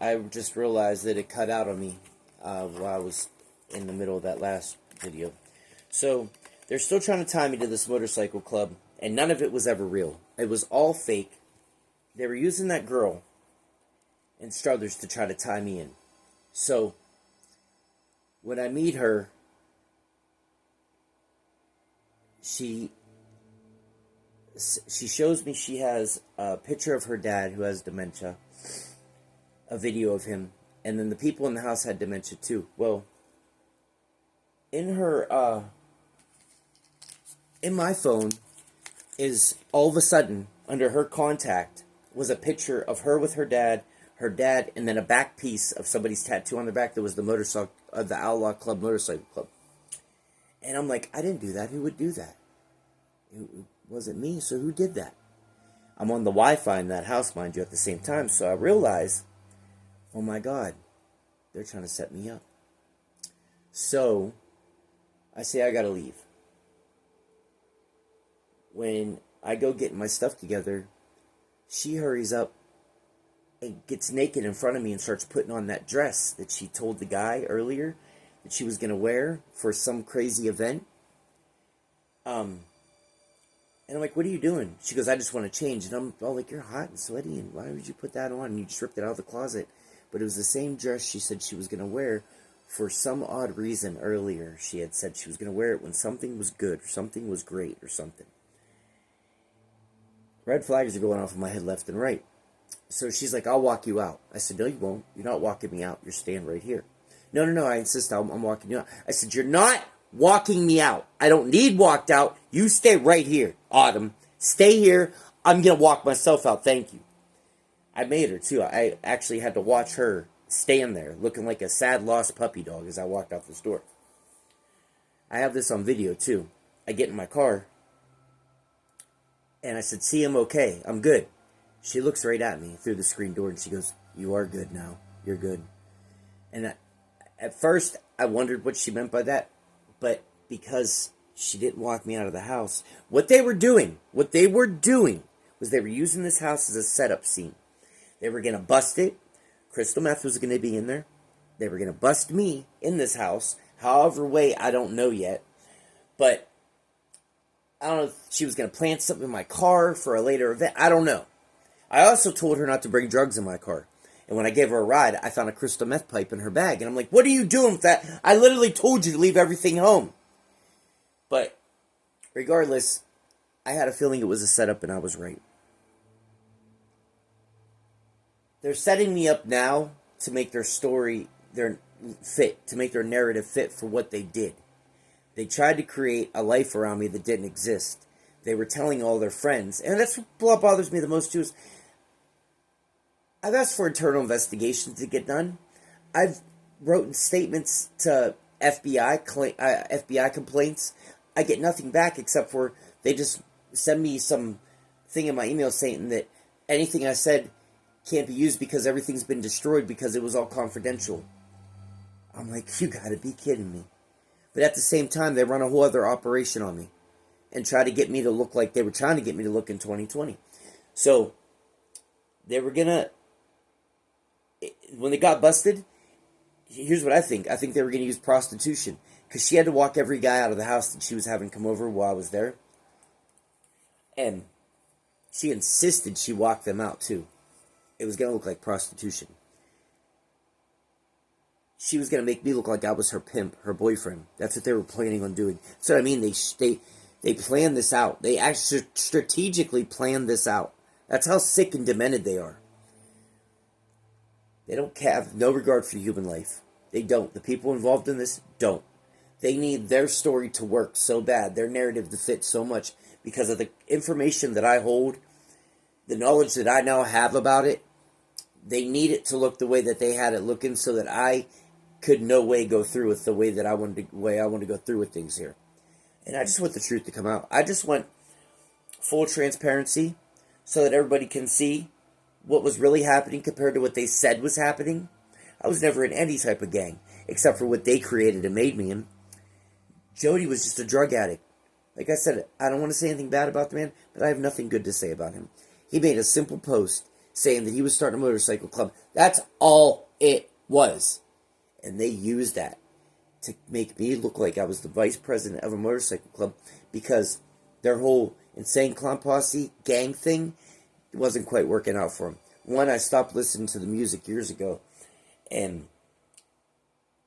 I just realized that it cut out on me while I was in the middle of that last video. So, they're still trying to tie me to this motorcycle club, and none of it was ever real. It was all fake. They were using that girl and Struthers to try to tie me in. So, when I meet her, she shows me she has a picture of her dad who has dementia, a video of him, and then the people in the house had dementia too. Well, in her, in my phone is all of a sudden, under her contact, was a picture of her with her dad, and then a back piece of somebody's tattoo on their back that was the motorcycle, the Outlaw Club Motorcycle Club. And I'm like, I didn't do that. Who would do that? It wasn't me, so who did that? I'm on the Wi-Fi in that house, mind you, at the same time, so I realize, oh my God, they're trying to set me up. So, I say I gotta leave. When I go get my stuff together, she hurries up and gets naked in front of me and starts putting on that dress that she told the guy earlier that she was going to wear for some crazy event. And I'm like, what are you doing? She goes, I just want to change. And I'm all like, you're hot and sweaty, and why would you put that on? And you just ripped it out of the closet. But it was the same dress she said she was going to wear for some odd reason earlier. She had said she was going to wear it when something was good, or something was great, or something. Red flags are going off in my head left and right. So she's like, I'll walk you out. I said, no, you won't. You're not walking me out. You're staying right here. No, I insist I'm walking you out. I said, you're not walking me out. I don't need walked out. You stay right here, Autumn. Stay here. I'm going to walk myself out. Thank you. I made her, too. I actually had to watch her stand there, looking like a sad, lost puppy dog as I walked out this door. I have this on video, too. I get in my car, and I said, see, I'm okay. I'm good. She looks right at me through the screen door, and she goes, you are good now. You're good. And at first, I wondered what she meant by that, but because she didn't walk me out of the house, what they were doing was they were using this house as a setup scene. They were going to bust it. Crystal meth was going to be in there. They were going to bust me in this house, however way, I don't know yet, but I don't know if she was going to plant something in my car for a later event. I don't know. I also told her not to bring drugs in my car. And when I gave her a ride, I found a crystal meth pipe in her bag. And I'm like, what are you doing with that? I literally told you to leave everything home. But regardless, I had a feeling it was a setup and I was right. They're setting me up now to make their story to make their narrative fit for what they did. They tried to create a life around me that didn't exist. They were telling all their friends. And that's what bothers me the most too is I've asked for internal investigations to get done. I've written statements to FBI complaints. I get nothing back except for they just send me some thing in my email saying that anything I said can't be used because everything's been destroyed because it was all confidential. I'm like, you gotta be kidding me. But at the same time, they run a whole other operation on me and try to get me to look like they were trying to get me to look in 2020. So, they were gonna, when they got busted, here's what I think. I think they were going to use prostitution. Because she had to walk every guy out of the house that she was having come over while I was there. And she insisted she walk them out too. It was going to look like prostitution. She was going to make me look like I was her pimp, her boyfriend. That's what they were planning on doing. That's what I mean. They planned this out. They actually strategically planned this out. That's how sick and demented they are. They don't have no regard for human life. They don't. The people involved in this don't. They need their story to work so bad, their narrative to fit so much, because of the information that I hold, the knowledge that I now have about it. They need it to look the way that they had it looking, so that I could no way go through with the way that I wanted to go through with things here. And I just want the truth to come out. I just want full transparency so that everybody can see what was really happening compared to what they said was happening. I was never in any type of gang, except for what they created and made me in. Jody was just a drug addict. Like I said, I don't want to say anything bad about the man, but I have nothing good to say about him. He made a simple post saying that he was starting a motorcycle club. That's all it was. And they used that to make me look like I was the vice president of a motorcycle club, because their whole insane clown posse gang thing wasn't quite working out for them. One, I stopped listening to the music years ago, and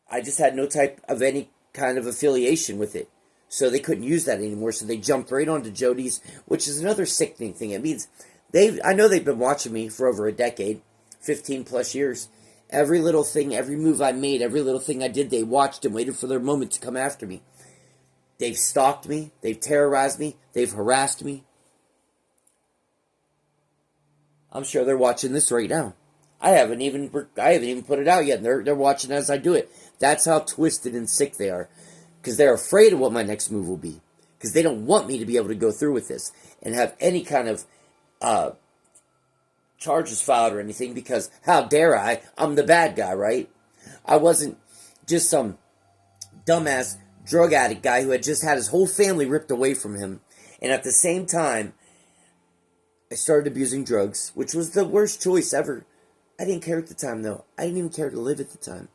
I just had no type of any kind of affiliation with it. So they couldn't use that anymore, so they jumped right onto Jody's, which is another sickening thing. It means I know they've been watching me for over a decade, 15 plus years. Every little thing, every move I made, every little thing I did, they watched and waited for their moment to come after me. They've stalked me, they've terrorized me, they've harassed me. I'm sure they're watching this right now. I haven't even put it out yet, and they're watching as I do it. That's how twisted and sick they are, because they're afraid of what my next move will be, because they don't want me to be able to go through with this and have any kind of charges filed or anything, because how dare I? I'm the bad guy, right? I wasn't just some dumbass drug addict guy who had just had his whole family ripped away from him, and at the same time, I started abusing drugs, which was the worst choice ever. I didn't care at the time, though. I didn't even care to live at the time.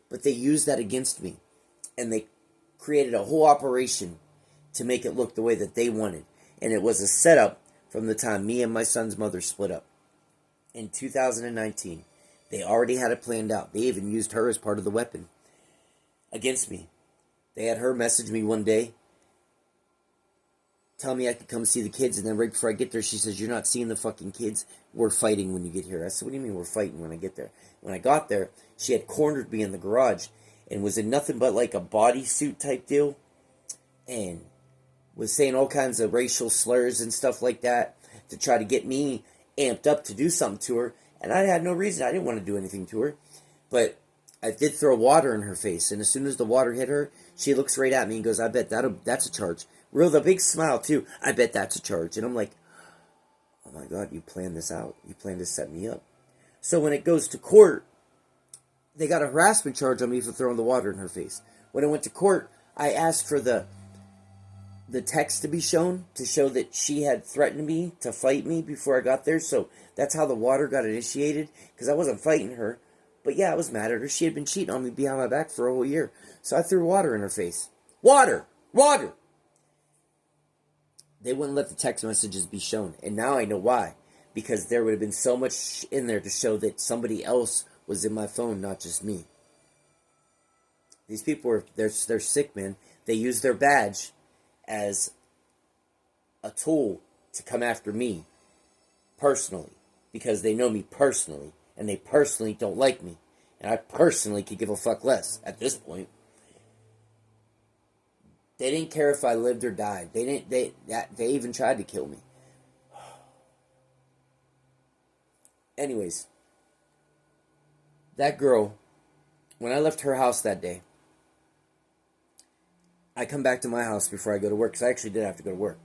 But they used that against me, and they created a whole operation to make it look the way that they wanted. And it was a setup from the time me and my son's mother split up. In 2019, they already had it planned out. They even used her as part of the weapon against me. They had her message me one day, tell me I could come see the kids, and then right before I get there, she says, "You're not seeing the fucking kids. We're fighting when you get here." I said, "What do you mean we're fighting when I get there?" When I got there, she had cornered me in the garage and was in nothing but like a bodysuit type deal, and was saying all kinds of racial slurs and stuff like that to try to get me amped up to do something to her. And I had no reason. I didn't want to do anything to her. But I did throw water in her face, and as soon as the water hit her, she looks right at me and goes, "I bet that's a charge." With a big smile, too. "I bet that's a charge." And I'm like, oh my God, you planned this out. You planned to set me up. So when it goes to court, they got a harassment charge on me for throwing the water in her face. When I went to court, I asked for the text to be shown to show that she had threatened me to fight me before I got there. So that's how the water got initiated, because I wasn't fighting her. But yeah, I was mad at her. She had been cheating on me behind my back for a whole year. So I threw water in her face. Water! Water! They wouldn't let the text messages be shown. And now I know why. Because there would have been so much in there to show that somebody else was in my phone, not just me. These people they're sick, man. They use their badge as a tool to come after me personally, because they know me personally, and they personally don't like me, and I personally could give a fuck less at this point. They didn't care if I lived or died. They even tried to kill me. Anyways, that girl, when I left her house that day, I come back to my house before I go to work, because I actually did have to go to work.